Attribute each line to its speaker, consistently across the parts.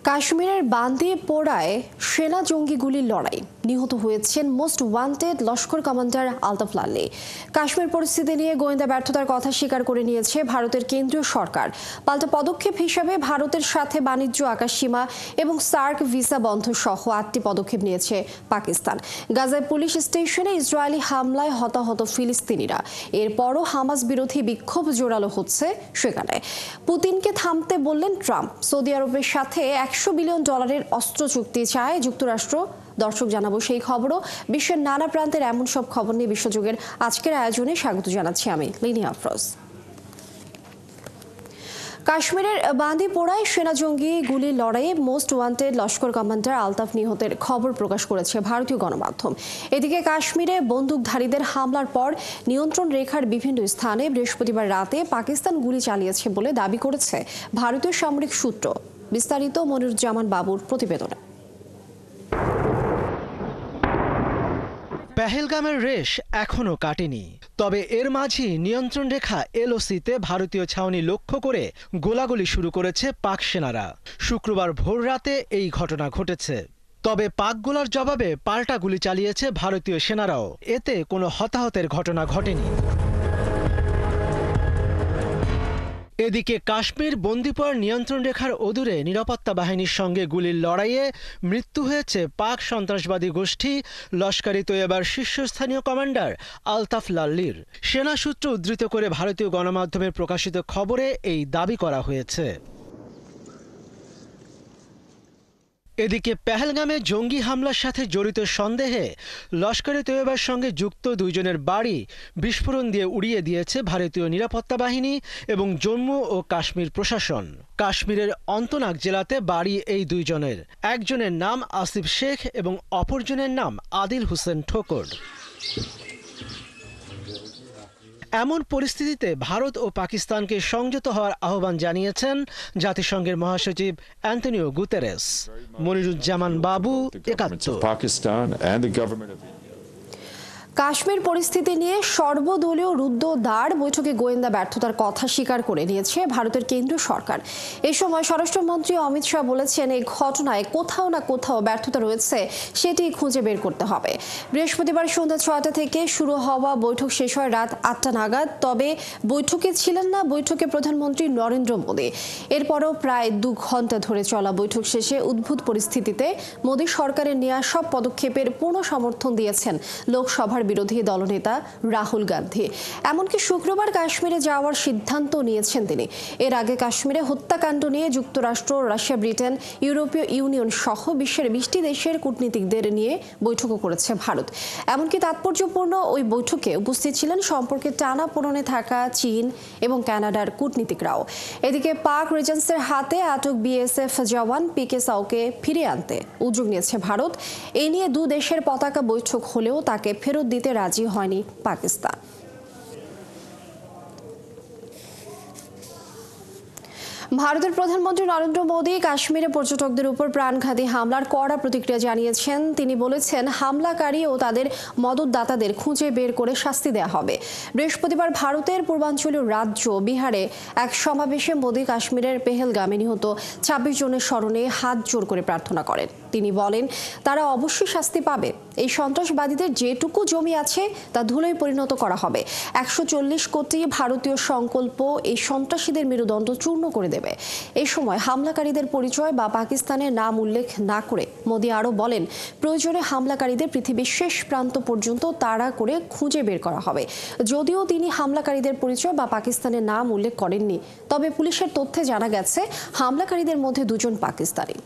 Speaker 1: কাশ্মীরের বান্দিপোরায় সেনা জঙ্গি গুলির লড়াই নিহত হয়েছেন most wanted Lashkar commander Altaf Lalli. Kashmir পরিস্থিতি নিয়ে গোয়েন্দা ব্যর্থতার কথা স্বীকার করে নিয়েছে ভারতের কেন্দ্রীয় সরকার। পাল্টা পদক্ষেপ হিসাবে ভারতের সাথে বাণিজ্য, আকাশসীমা এবং সার্ক ভিসা বন্ধ সহ 8টি পদক্ষেপ নিয়েছে পাকিস্তান। গাজায় পুলিশ স্টেশনে ইসরায়েলি হামলায় হতাহত ফিলিস্তিনিরা। এরপরও হামাস বিরোধী বিক্ষোভ জোরালো হচ্ছে সেখানে। পুতিনকে থামতে বললেন ট্রাম্প। সৌদি আরবের সাথে $100 বিলিয়ন অস্ত্র চুক্তি চায় যুক্তরাষ্ট্র। দর্শক জানাবো সেই খবরও। বিশ্বের নানা প্রান্তের এমন সব খবর নিয়ে বিশ্বযুগের আজকের আয়োজনে স্বাগত জানাচ্ছি আমি লিনি আফরোজ। কাশ্মীরের বান্দিপোরায় সেনা জঙ্গি গুলির লড়াইয়ে most wanted Lashkar commander Altaf নিহতের খবর প্রকাশ করেছে ভারতীয় গণমাধ্যম। এদিকে কাশ্মীরে বন্দুকধারীদের হামলার পর নিয়ন্ত্রণ রেখার বিভিন্ন স্থানে বৃহস্পতিবার রাতে পাকিস্তান গুলি চালিয়েছে বলে দাবি করেছে ভারতীয় সামরিক সূত্র। বিস্তারিত মনিরুজ্জামান বাবুর প্রতিবেদনে।
Speaker 2: পেহেলগামের রেশ এখনো কাটেনি, তবে এর মাঝেই নিয়ন্ত্রণ রেখা এলওসিতে ভারতীয় ছাউনি লক্ষ্য করে গোলাগুলি শুরু করেছে পাক সেনারা। শুক্রবার ভোর রাতে এই ঘটনা ঘটেছে। তবে পাক গোলার জবাবে পাল্টা গুলি চালিয়েছে ভারতীয় সেনারাও। এতে কোনো হতাহতের ঘটনা ঘটেনি। এদিকে কাশ্মীর বন্দিপোরার নিয়ন্ত্রণ রেখার অদূরে নিরাপত্তা বাহিনীর সঙ্গে গুলির লড়াইয়ে মৃত্যু হয়েছে পাক সন্ত্রাসবাদী গোষ্ঠী লস্কর-ই তৈয়বার শীর্ষস্থানীয় কমান্ডার আলতাফ লাল্লির। সেনা সূত্র উদ্ধৃত করে ভারতীয় গণমাধ্যমে প্রকাশিত খবরে এই দাবি করা হয়েছে। এদিকে পেহেলগামে জঙ্গি হামলার সাথে জড়িত সন্দেহে লস্কর-ই তৈয়বার সঙ্গে যুক্ত দুইজনের বাড়ি বিস্ফোরণ দিয়ে উড়িয়ে দিয়েছে ভারতীয় নিরাপত্তা বাহিনী এবং জম্মু ও কাশ্মীর প্রশাসন। কাশ্মীরের অন্তনাগ জেলাতে বাড়ি এই দুইজনের। একজনের নাম আসিফ শেখ এবং অপরজনের নাম আদিল হোসেন ঠোকর। এমন পরিস্থিতিতে ভারত ও পাকিস্তানকে সংযত হওয়ার আহ্বান জানিয়েছেন জাতিসংঘের মহাসচিব অ্যান্টনিও গুতেরেস। মনিরুজ্জামান বাবু, একাত্তর।
Speaker 1: কাশ্মীর পরিস্থিতি নিয়ে সর্বদলীয় রুদ্ধদ্বার বৈঠকে গোয়েন্দা ব্যর্থতার কথা স্বীকার করে নিয়েছে ভারতের কেন্দ্রীয় সরকার। এ সময় স্বরাষ্ট্রমন্ত্রী অমিত শাহ বলেছেন, এই ঘটনায় কোথাও না কোথাও ব্যর্থতা রয়েছে, সেটি খুঁজে বের করতে হবে। বৃহস্পতিবার সন্ধ্যা 6টা থেকে শুরু হওয়া বৈঠক শেষ হয় রাত 8টা নাগাদ। তবে বৈঠকে ছিলেন না বৈঠকে প্রধানমন্ত্রী নরেন্দ্র মোদী। এরপরও প্রায় 2 ঘন্টা ধরে চলা বৈঠক শেষে উদ্ভূত পরিস্থিতিতে মোদী সরকারের নেওয়া সব পদক্ষেপের পূর্ণ সমর্থন দিয়েছেন লোকসভার বিরোধী দলনেতা রাহুল গান্ধী। এমনকি শুক্রবার কাশ্মীরে যাওয়ার সিদ্ধান্ত নিয়েছেন তিনি। এর আগে কাশ্মীরে হত্যাকাণ্ড নিয়ে যুক্তরাষ্ট্র, রাশিয়া, ব্রিটেন, ইউরোপীয় ইউনিয়ন সহ বিশ্বের 20টি দেশের কূটনীতিকদের নিয়ে বৈঠকও করেছে ভারত। এমনকি তাৎপর্যপূর্ণ ওই বৈঠকে উপস্থিত ছিলেন সম্পর্কে টানাপোড়েনে থাকা চীন এবং কানাডার কূটনীতিকরাও। এদিকে পাক রেজেন্সের হাতে আটক বিএসএফ জওয়ান পিকে সাউকে ফিরিয়ে আনতে উদ্যোগ নিয়েছে ভারত। এ নিয়ে 2 দেশের পতাকা বৈঠক হলেও তাকে ফেরত দিতে রাজি হয়নি পাকিস্তান। ভারতের প্রধানমন্ত্রী নরেন্দ্র মোদী কাশ্মীরে পর্যটকদের উপর প্রাণঘাতী হামলার কড়া প্রতিক্রিয়া জানিয়েছেন। তিনি বলেছেন, হামলাকারী ও তাদের মদতদাতাদের খুঁজে বের করে শাস্তি দেওয়া হবে। বৃহস্পতিবার ভারতের পূর্বাঞ্চলীয় রাজ্য বিহারে এক সমাবেশে মোদী কাশ্মীরের পেহেলগামে নিহত 26 জনের স্মরণে হাত জোর করে প্রার্থনা করেন। তিনি বলেন, তারা অবশ্যই শাস্তি পাবে। এই সন্ত্রাসবাদীদের যেটুকু জমি আছে তা ধুলোয় পরিণত করা হবে। 140 কোটি ভারতীয় সংকল্প এই সন্ত্রাসীদের মেরুদণ্ড চূর্ণ করে দেবে। এই সময় হামলাকারীদের পরিচয় বা পাকিস্তানের নাম উল্লেখ না করে মোদী আরও বলেন, প্রয়োজনে হামলাকারীদের পৃথিবীর শেষ প্রান্ত পর্যন্ত তাড়া করে খুঁজে বের করা হবে। যদিও তিনি হামলাকারীদের পরিচয় বা পাকিস্তানের নাম উল্লেখ করেননি, তবে পুলিশের তথ্যে জানা গেছে হামলাকারীদের মধ্যে 2 জন পাকিস্তানি।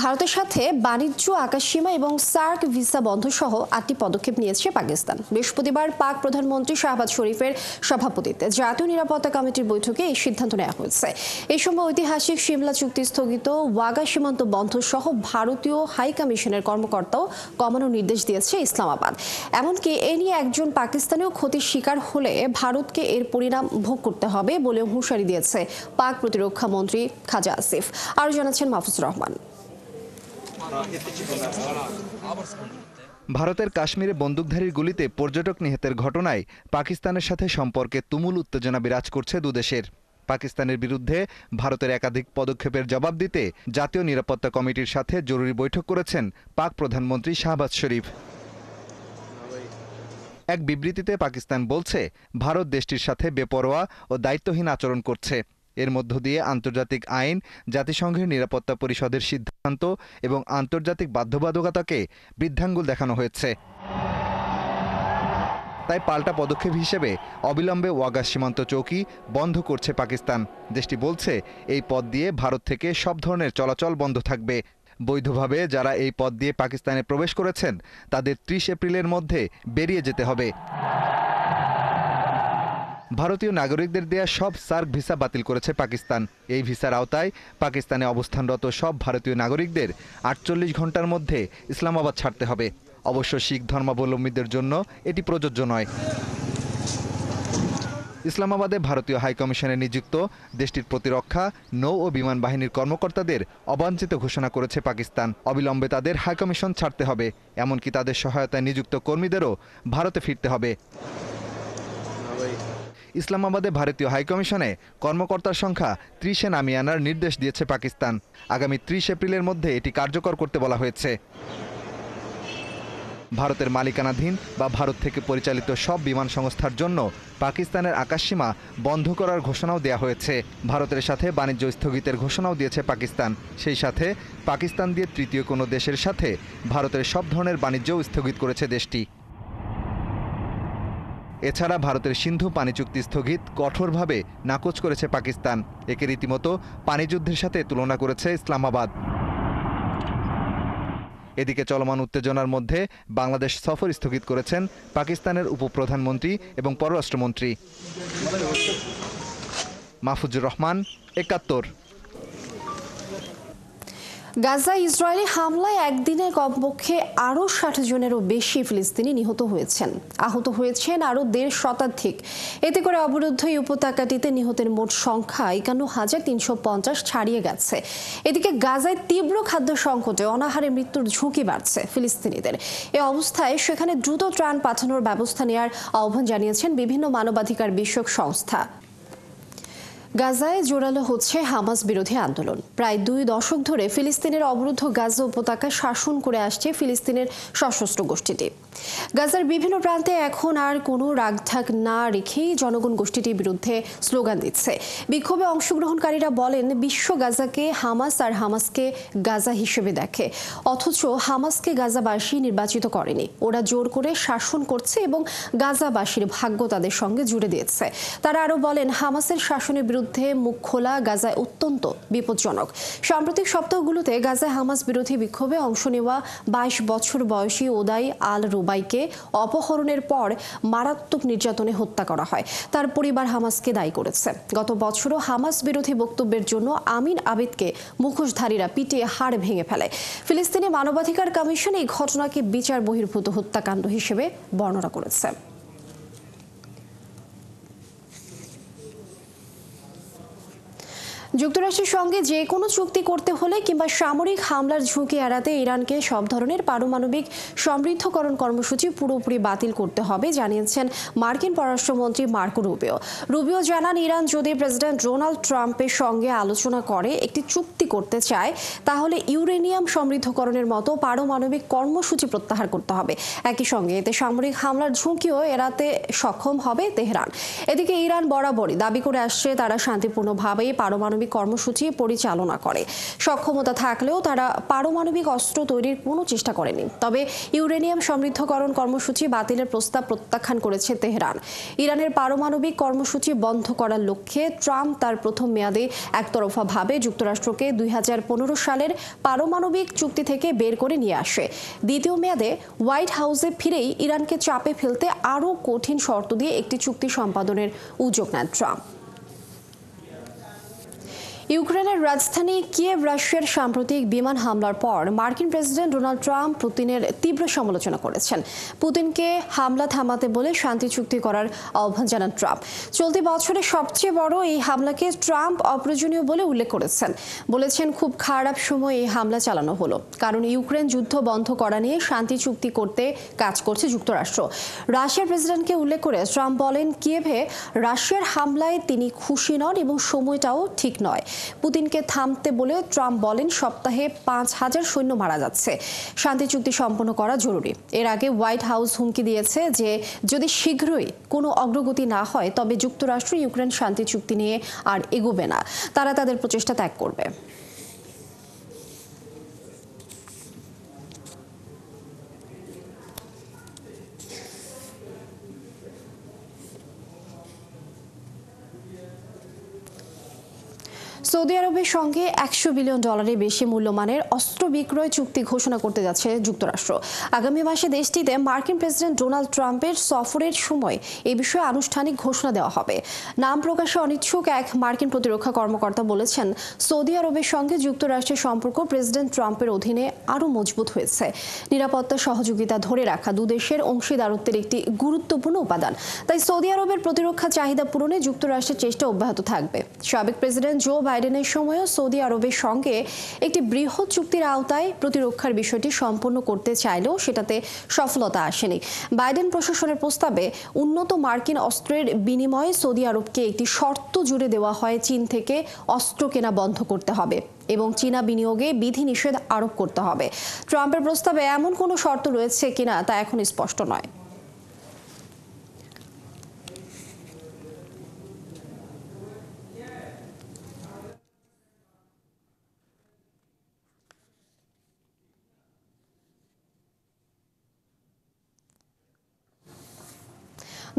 Speaker 1: ভারতের সাথে বাণিজ্য, আকাশসীমা এবং সার্ক ভিসা বন্ধ সহ 8টি পদক্ষেপ নিয়েছে পাকিস্তান। বৃহস্পতিবার পাক প্রধানমন্ত্রী শাহবাজ শরীফের সভাপতিত্বে জাতীয় নিরাপত্তা কমিটির বৈঠকে এই সিদ্ধান্ত নেওয়া হয়েছে। এই সময় ঐতিহাসিক সিমলা চুক্তি স্থগিত, ওয়াগা সীমান্ত বন্ধ সহ ভারতীয় হাই কমিশনের কর্মকর্তাও কমানোর নির্দেশ দিয়েছে ইসলামাবাদ। এমনকি এ নিয়ে একজন পাকিস্তানিও ক্ষতির শিকার হলে ভারতকে এর পরিণাম ভোগ করতে হবে বলেও হুঁশিয়ারি দিয়েছে পাক প্রতিরক্ষা মন্ত্রী খাজা আসিফ। আরও জানাচ্ছেন মাহফুজুর রহমান।
Speaker 3: ভারতের কাশ্মীরে বন্দুকধারীর গুলিতে পর্যটক নিহতের ঘটনায় পাকিস্তানের সাথে সম্পর্কে তুমুল উত্তেজনা বিরাজ করছে দুদেশের। পাকিস্তানের বিরুদ্ধে ভারতের একাধিক পদক্ষেপের জবাব দিতে জাতীয় নিরাপত্তা কমিটির সাথে জরুরি বৈঠক করেছেন পাক প্রধানমন্ত্রী শাহবাজ শরীফ। এক বিবৃতিতে পাকিস্তান বলছে, ভারত দেশটির সাথে বেপরোয়া ও দায়িত্বহীন আচরণ করছে। এর মধ্য দিয়ে আন্তর্জাতিক আইন, জাতিসংঘের নিরাপত্তা পরিষদের সিদ্ধান্ত এবং আন্তর্জাতিক বাধ্যবাধকতাকে বৃদ্ধাঙ্গুল দেখানো হয়েছে। তাই পাল্টা পদক্ষেপ হিসেবে অবিলম্বে ওয়াগা সীমান্ত চৌকি বন্ধ করছে পাকিস্তান। দেশটি বলছে, এই পথ দিয়ে ভারত থেকে সব ধরনের চলাচল বন্ধ থাকবে। বৈধভাবে যারা এই পথ দিয়ে পাকিস্তানে প্রবেশ করেছেন তাদের 30 এপ্রিলের মধ্যে বেরিয়ে যেতে হবে। ভারতীয় নাগরিকদের দেয়া সব সার্ক ভিসা বাতিল করেছে পাকিস্তান। এই ভিসার আওতায় পাকিস্তানে অবস্থানরত সব ভারতীয় নাগরিকদের 48 ঘন্টার মধ্যে ইসলামাবাদ ছাড়তে হবে। অবশ্য শিখ ধর্মাবলম্বীদের জন্য এটি প্রযোজ্য নয়। ইসলামাবাদে ভারতীয় হাইকমিশনে নিযুক্ত দেশটির প্রতিরক্ষা, নৌ ও বিমান বাহিনীর কর্মকর্তাদের অবাঞ্ছিত ঘোষণা করেছে পাকিস্তান। অবিলম্বে তাদের হাইকমিশন ছাড়তে হবে, এমনকি তাদের সহায়তায় নিযুক্ত কর্মীদেরও ভারতে ফিরতে হবে। ইসলামাবাদে ভারতীয় হাইকমিশনে কর্মকর্তার সংখ্যা 30-এ নামিয়ে আনার নির্দেশ দিয়েছে পাকিস্তান। আগামী 30 এপ্রিলের মধ্যে এটি কার্যকর করতে বলা হয়েছে। ভারতের মালিকানাধীন বা ভারত থেকে পরিচালিত সব বিমান সংস্থার জন্য পাকিস্তানের আকাশসীমা বন্ধ করার ঘোষণাও দেওয়া হয়েছে। ভারতের সাথে বাণিজ্য স্থগিতের ঘোষণাও দিয়েছে পাকিস্তান। সেই সাথে পাকিস্তান দিয়ে তৃতীয় কোনো দেশের সাথে ভারতের সব ধরনের বাণিজ্যও স্থগিত করেছে দেশটি। এছাড়া ভারতের সিন্ধু পানি চুক্তি স্থগিত কঠোরভাবে নাকচ করেছে পাকিস্তান। একে রীতিমতো পানিযুদ্ধের সাথে তুলনা করেছে ইসলামাবাদ। এদিকে চলমান উত্তেজনার মধ্যে বাংলাদেশ সফর স্থগিত করেছেন পাকিস্তানের উপপ্রধানমন্ত্রী এবং পররাষ্ট্রমন্ত্রী। মাহফুজুর রহমান, ৭১।
Speaker 1: গাজায় ইসরায়েলি হামলায় একদিনে কমপক্ষে আরও 60 জনেরও বেশি ফিলিস্তিনি নিহত হয়েছেন। আহত হয়েছেন আরও 1.5 শতাধিক। এতে করে অবরুদ্ধ এই উপত্যকাটিতে নিহতের মোট সংখ্যা ৫১,৩৫০ ছাড়িয়ে গেছে। এদিকে গাজায় তীব্র খাদ্য সংকটে অনাহারে মৃত্যুর ঝুঁকি বাড়ছে ফিলিস্তিনিদের। এ অবস্থায় সেখানে দ্রুত ত্রাণ পাঠানোর ব্যবস্থা নেওয়ার আহ্বান জানিয়েছেন বিভিন্ন মানবাধিকার বিষয়ক সংস্থা। গাজায় জোরালো হচ্ছে হামাস বিরোধী আন্দোলন। প্রায় 2 দশক ধরে ফিলিস্তিনের অবরুদ্ধ গাজা উপত্যকা শাসন করে আসছে ফিলিস্তিনের সশস্ত্র গোষ্ঠীটি। গাজার বিভিন্ন প্রান্তে এখন আর কোনো রাগঢাক না রেখেই জনগণ গোষ্ঠীটির বিরুদ্ধে স্লোগান দিচ্ছে। বিক্ষোভে অংশগ্রহণকারীরা বলেন, বিশ্ব গাজাকে হামাস আর হামাসকে গাজা হিসেবে দেখে, অথচ হামাসকে গাজাবাসী নির্বাচিত করেনি। ওরা জোর করে শাসন করছে এবং গাজাবাসীর ভাগ্য তাদের সঙ্গে জুড়ে দিয়েছে। তারা আরও বলেন, হামাসের শাসনের বিরুদ্ধে মুখ খোলা গাজায় অত্যন্ত বিপজ্জনক। সাম্প্রতিক সপ্তাহগুলোতে গাজায় হামাস বিরোধী বিক্ষোভে অংশ নেওয়া 22 বছর বয়সী ওদাই আল রুবাইকে অপহরণের পর মারাত্মক নির্যাতনে হত্যা করা হয়। তার পরিবার হামাসকে দায়ী করেছে। গত বছরও হামাস বিরোধী বক্তব্যের জন্য আমিন আবেদকে মুখোশধারীরা পিটিয়ে হাড় ভেঙে ফেলে। ফিলিস্তিনি মানবাধিকার কমিশন এই ঘটনাকে বিচার বহির্ভূত হত্যাকাণ্ড হিসেবে বর্ণনা করেছে। যুক্তরাষ্ট্রের সঙ্গে যে কোনো চুক্তি করতে হলে কিংবা সামরিক হামলার ঝুঁকি এড়াতে ইরানকে সব ধরনের পারমাণবিক সমৃদ্ধকরণ কর্মসূচি পুরোপুরি বাতিল করতে হবে জানিয়েছেন মার্কিন পররাষ্ট্রমন্ত্রী মার্কো রুবিও। রুবিও জানান, ইরান যদি প্রেসিডেন্ট ডোনাল্ড ট্রাম্পের সঙ্গে আলোচনা করে একটি চুক্তি করতে চায়, তাহলে ইউরেনিয়াম সমৃদ্ধকরণের মতো পারমাণবিক কর্মসূচি প্রত্যাহার করতে হবে। একই সঙ্গে এতে সামরিক হামলার ঝুঁকিও এড়াতে সক্ষম হবে তেহরান। এদিকে ইরান বরাবরই দাবি করে আসছে তারা শান্তিপূর্ণভাবে পারমাণবিক কর্মসূচি পরিচালনা করে। সক্ষমতা থাকলেও তারা পারমাণবিক অস্ত্র তৈরির কোনো চেষ্টা করেনি। তবে ইউরেনিয়াম সমৃদ্ধকরণ কর্মসূচি বাতিলের প্রস্তাব প্রত্যাখ্যান করেছে তেহরান। ইরানের পারমাণবিক কর্মসূচি বন্ধ করার লক্ষ্যে ট্রাম্প তার প্রথম মেয়াদে একতরফাভাবে যুক্তরাষ্ট্রকে 2015 সালের পারমাণবিক চুক্তি থেকে বের করে নিয়ে আসে। দ্বিতীয় মেয়াদে হোয়াইট হাউসে ফিরেই ইরানকে চাপে ফেলতে আরও কঠিন শর্ত দিয়ে একটি চুক্তি সম্পাদনের উদ্যোগ নেন ট্রাম্প। ইউক্রেনের রাজধানী কিয়েভ রাশিয়ার সাম্প্রতিক বিমান হামলার পর মার্কিন প্রেসিডেন্ট ডোনাল্ড ট্রাম্প পুতিনের তীব্র সমালোচনা করেছেন। পুতিনকে হামলা থামাতে বলে শান্তি চুক্তি করার আহ্বান জানান ট্রাম্প। চলতি বছরের সবচেয়ে বড় এই হামলাকে ট্রাম্প অপ্রয়োজনীয় বলে উল্লেখ করেছেন। বলেছেন, খুব খারাপ সময় এই হামলা চালানো হলো, কারণ ইউক্রেন যুদ্ধ বন্ধ করা নিয়ে শান্তি চুক্তি করতে কাজ করছে যুক্তরাষ্ট্র। রাশিয়ার প্রেসিডেন্টকে উল্লেখ করে ট্রাম্প বলেন, কিয়েভে রাশিয়ার হামলায় তিনি খুশি নন এবং সময়টাও ঠিক নয়। পুতিনকে থামতে বলে ট্রাম্প বলেন, সপ্তাহে ৫,০০০ সৈন্য মারা যাচ্ছে, শান্তি চুক্তি সম্পন্ন করা জরুরি। এর আগে হোয়াইট হাউস হুমকি দিয়েছে যে যদি শীঘ্রই কোনো অগ্রগতি না হয় তবে যুক্তরাষ্ট্র ইউক্রেন শান্তি চুক্তি নিয়ে আর এগোবে না, তারা তাদের প্রচেষ্টা ত্যাগ করবে। সৌদি আরবের সঙ্গে $100 বিলিয়ন বেশি মূল্যমানের অস্ত্র বিক্রয় চুক্তি ঘোষণা করতে যাচ্ছে যুক্তরাষ্ট্র। আগামী মাসে দেশটিতে মার্কিন প্রেসিডেন্ট ডোনাল্ড ট্রাম্পের সফরের সময় এই বিষয়ে আনুষ্ঠানিক ঘোষণা দেওয়া হবে। নাম প্রকাশে অনিচ্ছুক এক মার্কিন প্রতিরক্ষা কর্মকর্তা বলেছেন, সৌদি আরবের সঙ্গে যুক্তরাষ্ট্রের সম্পর্ক প্রেসিডেন্ট ট্রাম্পের অধীনে আরও মজবুত হয়েছে। নিরাপত্তা সহযোগিতা ধরে রাখা দুদেশের অংশীদারত্বের একটি গুরুত্বপূর্ণ উপাদান। তাই সৌদি আরবের প্রতিরক্ষা চাহিদা পূরণে যুক্তরাষ্ট্রের চেষ্টা অব্যাহত থাকবে। সাবেক প্রেসিডেন্ট জো বাইডেনের সময়ও সৌদি আরবের সঙ্গে একটি বৃহৎ চুক্তির আওতায় প্রতিরক্ষার বিষয়টি সম্পন্ন করতে চাইলেও সেটাতে সফলতা আসেনি। বাইডেন প্রশাসনের প্রস্তাবে উন্নত মার্কিন অস্ত্রের বিনিময়ে সৌদি আরবকে একটি শর্ত জুড়ে দেওয়া হয়, চীন থেকে অস্ত্র কেনা বন্ধ করতে হবে এবং চীনা বিনিয়োগে বিধিনিষেধ আরোপ করতে হবে। ট্রাম্পের প্রস্তাবে এমন কোনো শর্ত রয়েছে কিনা তা এখন স্পষ্ট নয়।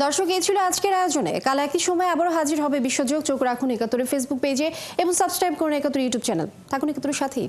Speaker 1: দর্শক, এই ছিল আজকের আয়োজনে। কাল একই সময় আবারও হাজির হবে বিশ্বযোগ। চোখ রাখুন ৭১ ফেসবুক পেজে এবং সাবস্ক্রাইব করুন ৭১ ইউটিউব চ্যানেল। থাকুন ৭১ সাথেই।